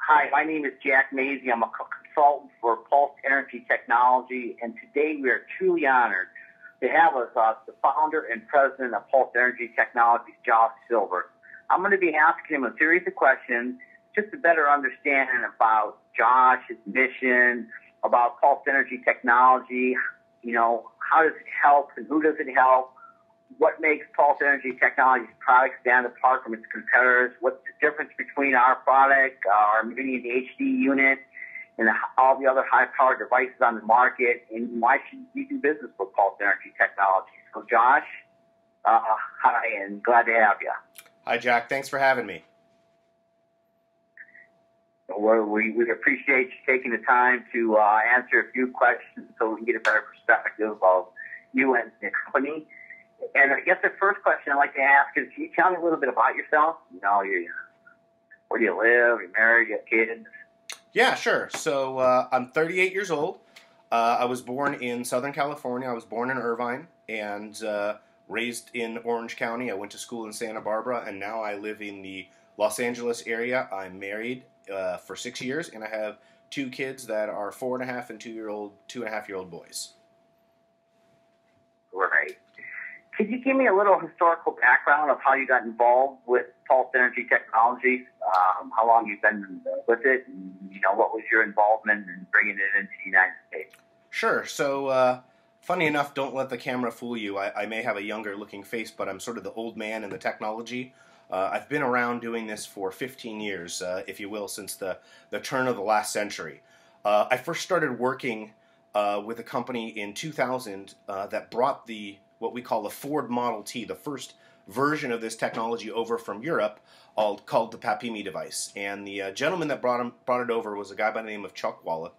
Hi, my name is Jack Maisie. I'm a consultant for Pulse Energy Technology, and today we are truly honored to have with us the founder and president of Pulse Energy Technologies, Josh Silver. I'm going to be asking him a series of questions just to better understand about Josh, his mission, about Pulse Energy Technology, how does it help and who does it help, what makes Pulse Energy Technologies products stand apart from its competitors, what's the difference between our product, our Mini and HD unit, and all the other high-powered devices on the market, and why should you do business with Pulse Energy Technologies. So, Josh, hi, and glad to have you. Hi, Jack. Thanks for having me. Well, we appreciate you taking the time to answer a few questions so we can get a better perspective of you and the company. And I guess the first question I'd like to ask is, can you tell me a little bit about yourself? Where do you live? Are you married? You have kids? Yeah, sure. So I'm 38 years old. I was born in Southern California. I was born in Irvine and raised in Orange County. I went to school in Santa Barbara, and now I live in the Los Angeles area. I'm married for 6 years, and I have two kids that are 4.5 and 2.5-year-old boys. Right. Could you give me a little historical background of how you got involved with Pulse Energy Technologies, how long you've been with it, and what was your involvement in bringing it into the United States? Sure. So, funny enough, don't let the camera fool you. I may have a younger-looking face, but I'm sort of the old man in the technology. I've been around doing this for 15 years, if you will, since the turn of the last century. I first started working with a company in 2000 that brought what we call the Ford Model T, the first version of this technology over from Europe, called the PEMF device. And the gentleman that brought it over was a guy by the name of Chuck Walla.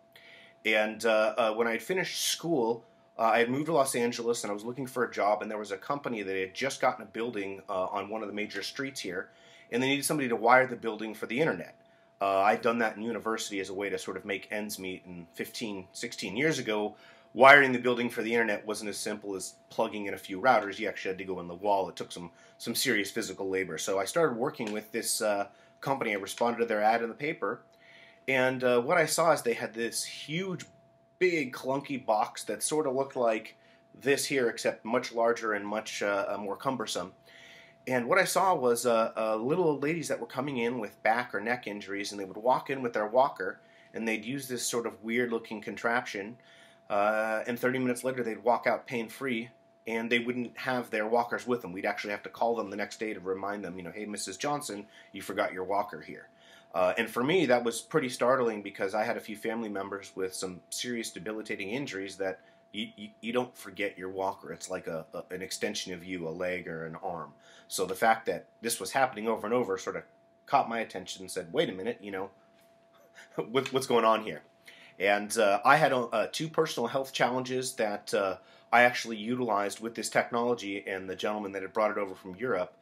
And when I had finished school, I had moved to Los Angeles and I was looking for a job, and there was a company that had just gotten a building on one of the major streets here, and they needed somebody to wire the building for the internet. I'd done that in university as a way to sort of make ends meet, and 16 years ago, wiring the building for the internet wasn't as simple as plugging in a few routers. You actually had to go in the wall. It took some serious physical labor. So I started working with this company. I responded to their ad in the paper, and what I saw is they had this huge, big, clunky box that sort of looked like this here, except much larger and much more cumbersome. And what I saw was little old ladies that were coming in with back or neck injuries, and they would walk in with their walker, and they'd use this sort of weird-looking contraption, and 30 minutes later they'd walk out pain-free, and they wouldn't have their walkers with them. We'd actually have to call them the next day to remind them, hey, Mrs. Johnson, you forgot your walker here. And for me, that was pretty startling because I had a few family members with some serious debilitating injuries that you don't forget your walker. It's like an extension of you, a leg or an arm. So the fact that this was happening over and over sort of caught my attention and said, wait a minute, what's going on here? And I had two personal health challenges that I actually utilized with this technology, and the gentleman that had brought it over from Europe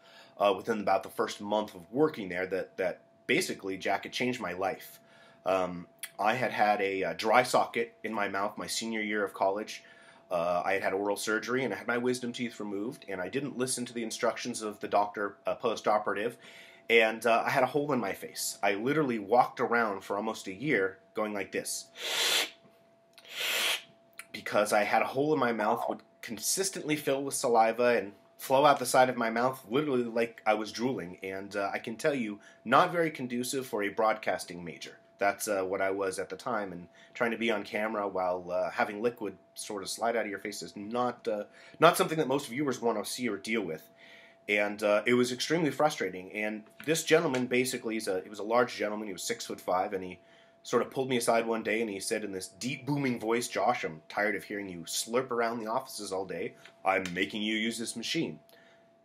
within about the first month of working there that basically, Jack, it changed my life. I had a dry socket in my mouth my senior year of college. I had oral surgery, and I had my wisdom teeth removed, and I didn't listen to the instructions of the doctor post-operative, and I had a hole in my face. I literally walked around for almost a year going like this because I had a hole in my mouth, would consistently fill with saliva and flow out the side of my mouth literally like I was drooling, and I can tell you, not very conducive for a broadcasting major. That's what I was at the time, and trying to be on camera while having liquid sort of slide out of your face is not something that most viewers want to see or deal with. And it was extremely frustrating. And this gentleman, basically, he was a large gentleman. He was 6'5", and he sort of pulled me aside one day, and he said in this deep, booming voice, "Josh, I'm tired of hearing you slurp around the offices all day. I'm making you use this machine."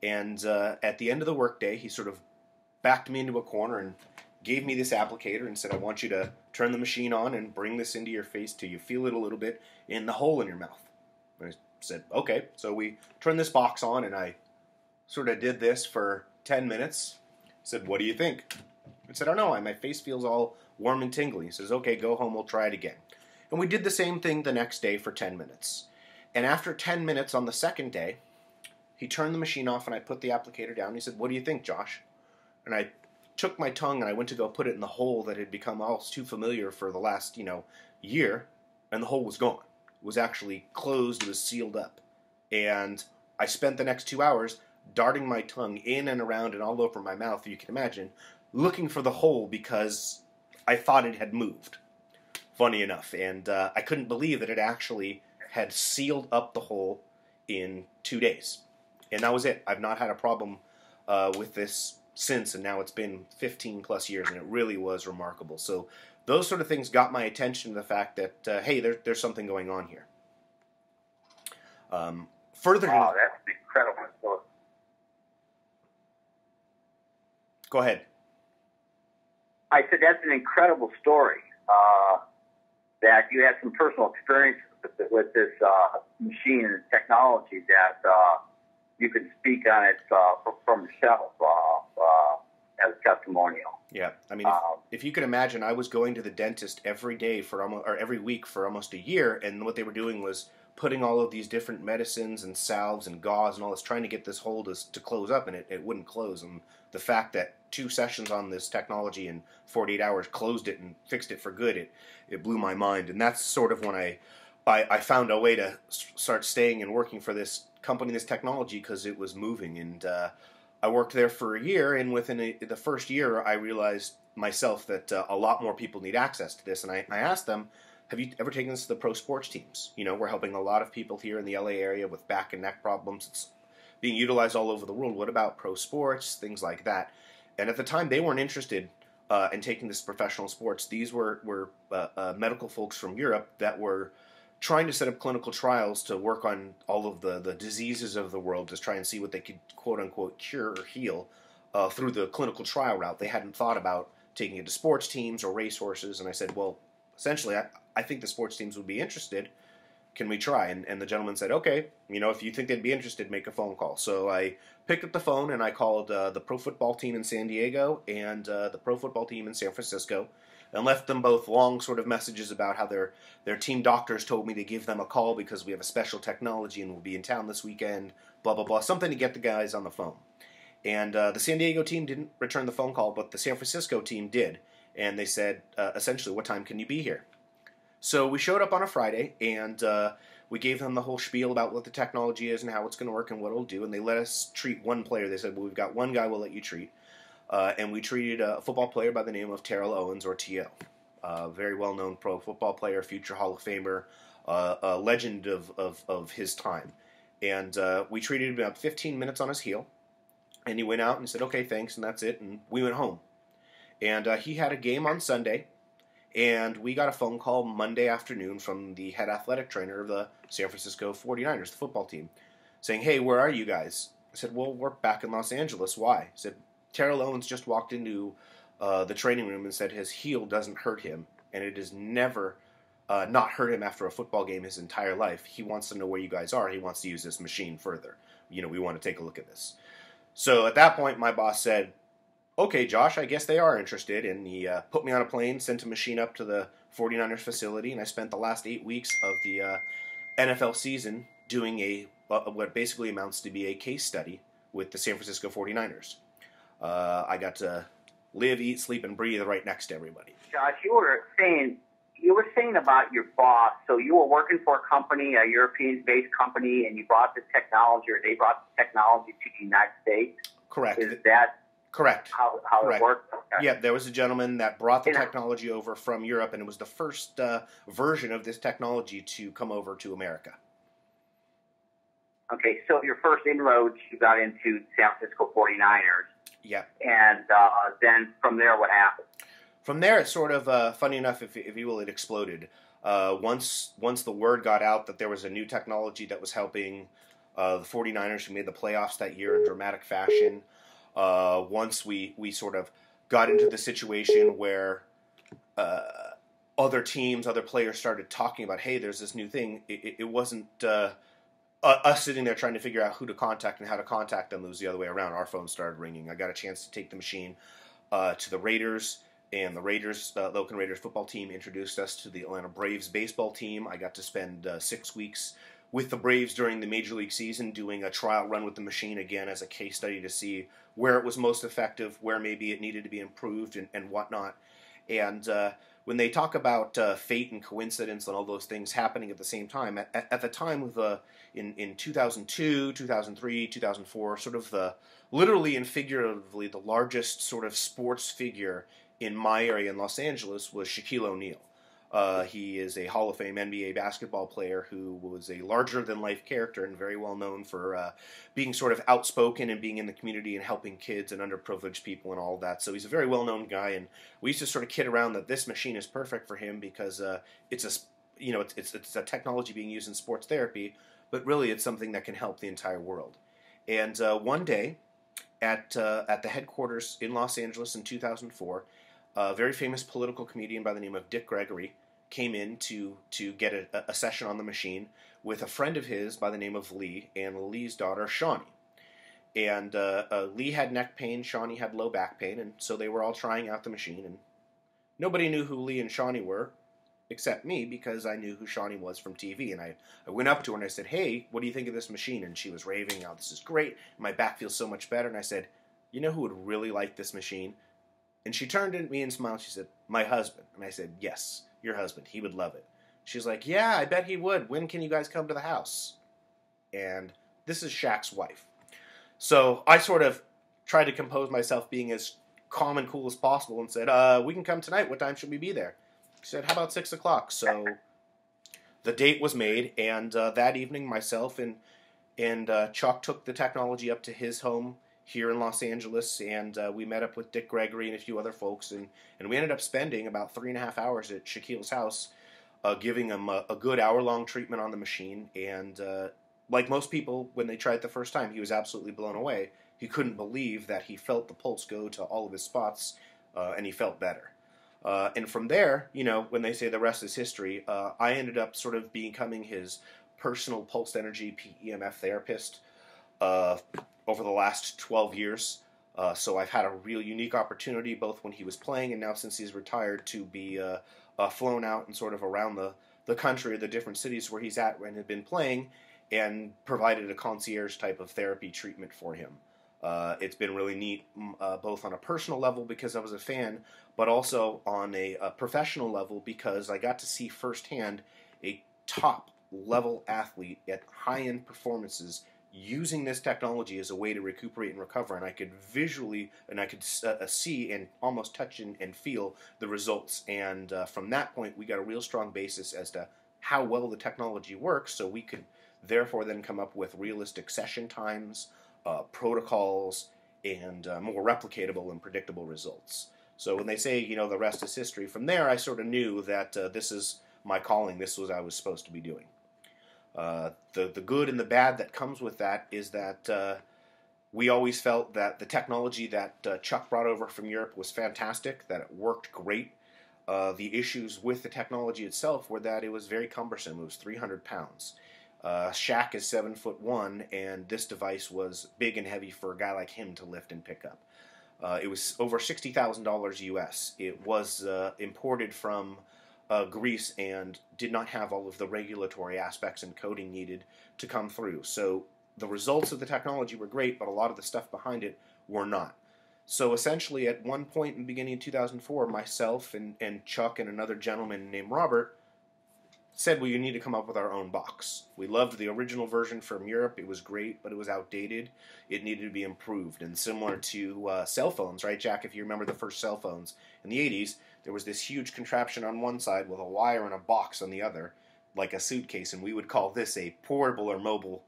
And at the end of the workday, he sort of backed me into a corner and gave me this applicator and said, "I want you to turn the machine on and bring this into your face till you feel it a little bit in the hole in your mouth." And I said, "Okay." So we turned this box on, and I sort of did this for 10 minutes. I said, "What do you think?" I said, "I don't know. My face feels all warm and tingly." He says, "Okay, go home. We'll try it again." And we did the same thing the next day for 10 minutes. And after 10 minutes on the second day, he turned the machine off, and I put the applicator down. He said, "What do you think, Josh?" And I took my tongue and I went to go put it in the hole that had become all too familiar for the last, year, and the hole was gone. It was actually closed, it was sealed up. And I spent the next 2 hours darting my tongue in and around and all over my mouth, you can imagine, looking for the hole because I thought it had moved. Funny enough. And I couldn't believe that it actually had sealed up the hole in 2 days. And that was it. I've not had a problem with this since, and now it's been 15 plus years, and it really was remarkable. So those sort of things got my attention to the fact that, hey, there's something going on here. Further, wow, that's incredible. Go ahead. I said that's an incredible story. That you had some personal experience with this machine and technology that you can speak on it from yourself as a testimonial. Yeah, I mean, if you could imagine, I was going to the dentist every day every week for almost a year, and what they were doing was putting all of these different medicines and salves and gauze and all this, trying to get this hole to close up, and it wouldn't close. And the fact that 2 sessions on this technology in 48 hours closed it and fixed it for good, it blew my mind. And that's sort of when I found a way to start staying and working for this company, this technology, because it was moving. And I worked there for a year, and within the first year, I realized myself that a lot more people need access to this. And I asked them, have you ever taken this to the pro sports teams? We're helping a lot of people here in the LA area with back and neck problems. It's being utilized all over the world. What about pro sports, things like that? And at the time, they weren't interested in taking this to professional sports. These were medical folks from Europe that were trying to set up clinical trials to work on all of the diseases of the world to try and see what they could, quote-unquote, cure or heal through the clinical trial route. They hadn't thought about taking it to sports teams or racehorses. And I said, well, essentially, I think the sports teams would be interested. Can we try? And the gentleman said, okay, if you think they'd be interested, make a phone call. So I picked up the phone and I called the pro football team in San Diego and the pro football team in San Francisco and left them both long sort of messages about how their team doctors told me to give them a call because we have a special technology and we'll be in town this weekend, blah, blah, blah, something to get the guys on the phone. And the San Diego team didn't return the phone call, but the San Francisco team did. And they said, essentially, what time can you be here? So we showed up on a Friday, and we gave them the whole spiel about what the technology is and how it's going to work and what it'll do. And they let us treat one player. They said, well, we've got one guy we'll let you treat. And we treated a football player by the name of Terrell Owens, or T.O., a very well-known pro football player, future Hall of Famer, a legend of his time. And we treated him about 15 minutes on his heel. And he went out and said, okay, thanks, and that's it. And we went home. And he had a game on Sunday. And we got a phone call Monday afternoon from the head athletic trainer of the San Francisco 49ers, the football team, saying, hey, where are you guys? I said, well, we're back in Los Angeles. Why? He said, Terrell Owens just walked into the training room and said his heel doesn't hurt him, and it has never not hurt him after a football game his entire life. He wants to know where you guys are. He wants to use this machine further. We want to take a look at this. So at that point, my boss said, okay, Josh, I guess they are interested. And he put me on a plane, sent a machine up to the 49ers facility, and I spent the last 8 weeks of the NFL season doing what basically amounts to be a case study with the San Francisco 49ers. I got to live, eat, sleep, and breathe right next to everybody. Josh, you were saying about your boss. So you were working for a company, a European-based company, and you brought this technology, or they brought the technology to the United States. Correct. Is that correct? How correct. It worked? Okay. Yeah, there was a gentleman that brought the technology over from Europe, and it was the first version of this technology to come over to America. Okay, so your first inroads, you got into San Francisco 49ers. Yeah. And then from there, what happened? From there, it's sort of, funny enough, if you will, it exploded. Once the word got out that there was a new technology that was helping the 49ers, who made the playoffs that year in dramatic fashion, once we sort of got into the situation where other teams, other players started talking about, hey, there's this new thing, it wasn't us sitting there trying to figure out who to contact and how to contact them. It was the other way around. Our phone started ringing. I got a chance to take the machine to the Raiders, and the Raiders, the Oakland Raiders football team, introduced us to the Atlanta Braves baseball team. I got to spend 6 weeks with the Braves during the Major League season, doing a trial run with the machine again as a case study to see where it was most effective, where maybe it needed to be improved, and whatnot. And when they talk about fate and coincidence and all those things happening at the same time, at the time of in 2002, 2003, 2004, sort of literally and figuratively, the largest sort of sports figure in my area in Los Angeles was Shaquille O'Neal. He is a Hall of Fame NBA basketball player who was a larger-than-life character and very well known for being sort of outspoken and being in the community and helping kids and underprivileged people and all of that. So he's a very well-known guy, and we used to sort of kid around that this machine is perfect for him because it's a technology being used in sports therapy, but really it's something that can help the entire world. And one day, at the headquarters in Los Angeles in 2004. A very famous political comedian by the name of Dick Gregory came in to get a session on the machine with a friend of his by the name of Lee and Lee's daughter, Shawnee. And Lee had neck pain, Shawnee had low back pain, and so they were all trying out the machine. And nobody knew who Lee and Shawnee were except me because I knew who Shawnee was from TV. And I went up to her and I said, "Hey, what do you think of this machine?" And she was raving, "Oh, this is great. My back feels so much better." And I said, "You know who would really like this machine?" And she turned at me and smiled. She said, "My husband." And I said, "Yes, your husband. He would love it." She's like, "Yeah, I bet he would. When can you guys come to the house?" And this is Shaq's wife. So I sort of tried to compose myself being as calm and cool as possible and said, "We can come tonight. What time should we be there?" She said, "How about 6 o'clock?" So the date was made, and that evening myself and Chuck took the technology up to his home here in Los Angeles, and we met up with Dick Gregory and a few other folks, and we ended up spending about 3.5 hours at Shaquille's house, giving him a good hour-long treatment on the machine, and like most people, when they tried it the first time, he was absolutely blown away. He couldn't believe that he felt the pulse go to all of his spots, and he felt better. And from there, when they say the rest is history, I ended up sort of becoming his personal pulsed energy PEMF therapist, over the last 12 years. So I've had a real unique opportunity, both when he was playing and now since he's retired, to be flown out and sort of around the country or the different cities where he's at and had been playing, and provided a concierge type of therapy treatment for him. It's been really neat, both on a personal level because I was a fan, but also on a professional level because I got to see firsthand a top-level athlete at high-end performances using this technology as a way to recuperate and recover, and I could visually and I could see and almost touch and feel the results. And from that point, we got a real strong basis as to how well the technology works, so we could therefore then come up with realistic session times, protocols, and more replicatable and predictable results. So when they say, the rest is history, from there I sort of knew that this is my calling, this was what I was supposed to be doing. The good and the bad that comes with that is that we always felt that the technology that Chuck brought over from Europe was fantastic, that it worked great. The issues with the technology itself were that it was very cumbersome. It was 300 pounds. Shaq is 7'1", and this device was big and heavy for a guy like him to lift and pick up. It was over $60,000 US. It was imported from Greece and did not have all of the regulatory aspects and coding needed to come through. So the results of the technology were great, but a lot of the stuff behind it were not. So essentially, at one point in the beginning of 2004, myself and Chuck and another gentleman named Robert said, "Well, you need to come up with our own box." We loved the original version from Europe. It was great, but it was outdated. It needed to be improved. And similar to cell phones, right, Jack? If you remember the first cell phones in the 80s, there was this huge contraption on one side with a wire and a box on the other, like a suitcase, and we would call this a portable or mobile,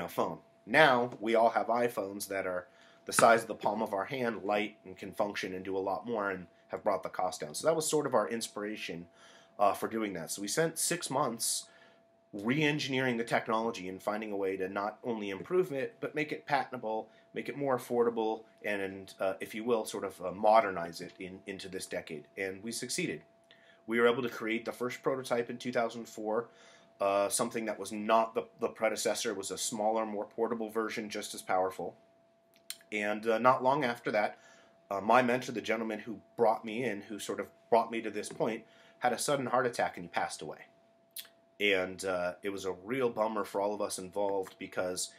phone. Now, we all have iPhones that are the size of the palm of our hand, light, and can function and do a lot more, and have brought the cost down. So that was sort of our inspiration for doing that. So we spent 6 months re-engineering the technology and finding a way to not only improve it, but make it patentable, make it more affordable, and if you will, sort of modernize it into this decade. And we succeeded. We were able to create the first prototype in 2004, something that was not the predecessor. It was a smaller, more portable version, just as powerful. And not long after that, my mentor, the gentleman who brought me in, who sort of brought me to this point, had a sudden heart attack and he passed away. And it was a real bummer for all of us involved because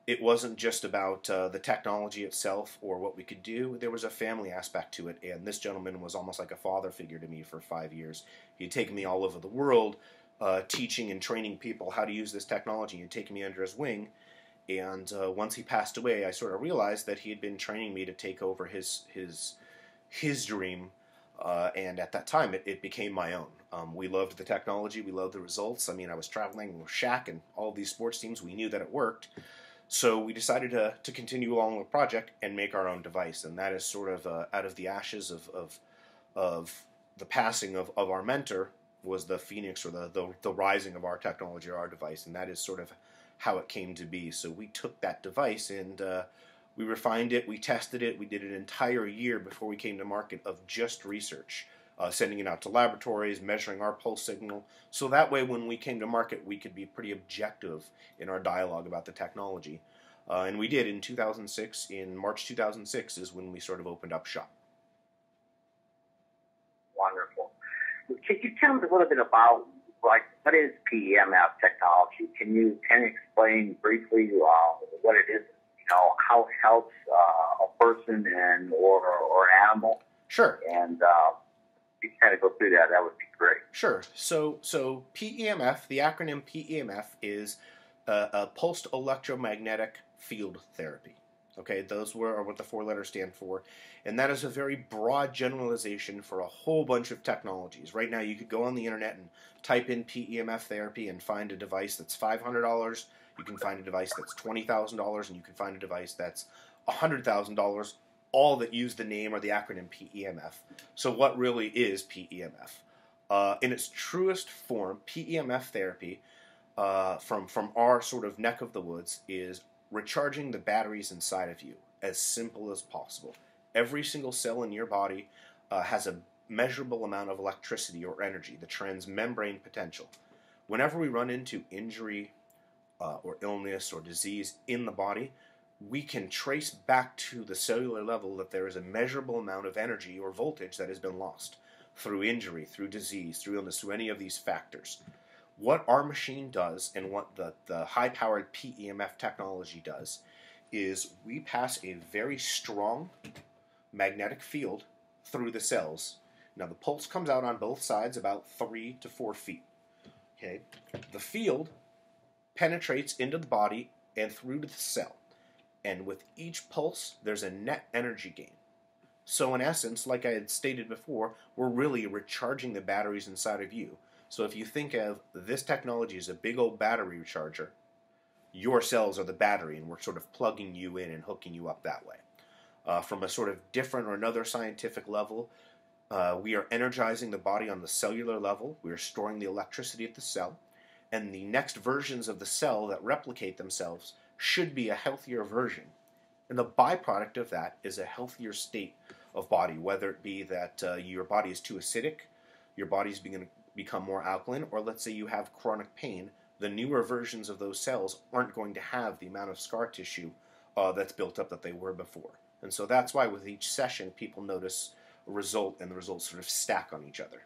it wasn't just about the technology itself or what we could do. There was a family aspect to it, and this gentleman was almost like a father figure to me for 5 years. He'd taken me all over the world, teaching and training people how to use this technology. He'd taken me under his wing, and once he passed away, I sort of realized that he had been training me to take over his dream, and at that time, it became my own. We loved the technology, we loved the results. I mean, I was traveling with Shaq and all these sports teams. We knew that it worked. So we decided to continue along with the project and make our own device, and that is sort of out of the ashes of the passing of our mentor was the phoenix, or the rising of our technology or our device, and that is sort of how it came to be. So we took that device and we refined it, we tested it, we did an entire year before we came to market of just research. Sending it out to laboratories, measuring our pulse signal, so that way when we came to market we could be pretty objective in our dialogue about the technology. And we did in 2006, in March 2006 is when we sort of opened up shop. Wonderful. Can you tell me a little bit about, like, what is PEMF technology? Can you explain briefly what it is, how it helps a person or animal? Sure. And you kind of go through that, that would be great. Sure. So PEMF, the acronym PEMF, is a pulsed electromagnetic field therapy. Okay, those are what the 4 letters stand for, and that is a very broad generalization for a whole bunch of technologies. Right now, you could go on the internet and type in PEMF therapy and find a device that's $500. You can find a device that's $20,000, and you can find a device that's $100,000. All that use the name or the acronym PEMF. So what really is PEMF? In its truest form, PEMF therapy, from our sort of neck of the woods, is recharging the batteries inside of you, as simple as possible. Every single cell in your body has a measurable amount of electricity or energy, the transmembrane potential. Whenever we run into injury or illness or disease in the body, we can trace back to the cellular level that there is a measurable amount of energy or voltage that has been lost through injury, through disease, through illness, through any of these factors. What our machine does, and what the high-powered PEMF technology does, is we pass a very strong magnetic field through the cells. Now, the pulse comes out on both sides about 3 to 4 feet. Okay, the field penetrates into the body and through to the cell. And with each pulse, there's a net energy gain. So in essence, like I had stated before, we're really recharging the batteries inside of you. So if you think of this technology as a big old battery recharger, your cells are the battery, and we're sort of plugging you in and hooking you up that way. From a sort of different or another scientific level, we are energizing the body on the cellular level. We are storing the electricity at the cell. And the next versions of the cell that replicate themselves should be a healthier version. And the byproduct of that is a healthier state of body, whether it be that your body is too acidic, your body's going to become more alkaline, or let's say you have chronic pain, the newer versions of those cells aren't going to have the amount of scar tissue that's built up that they were before. And so that's why with each session people notice a result, and the results sort of stack on each other.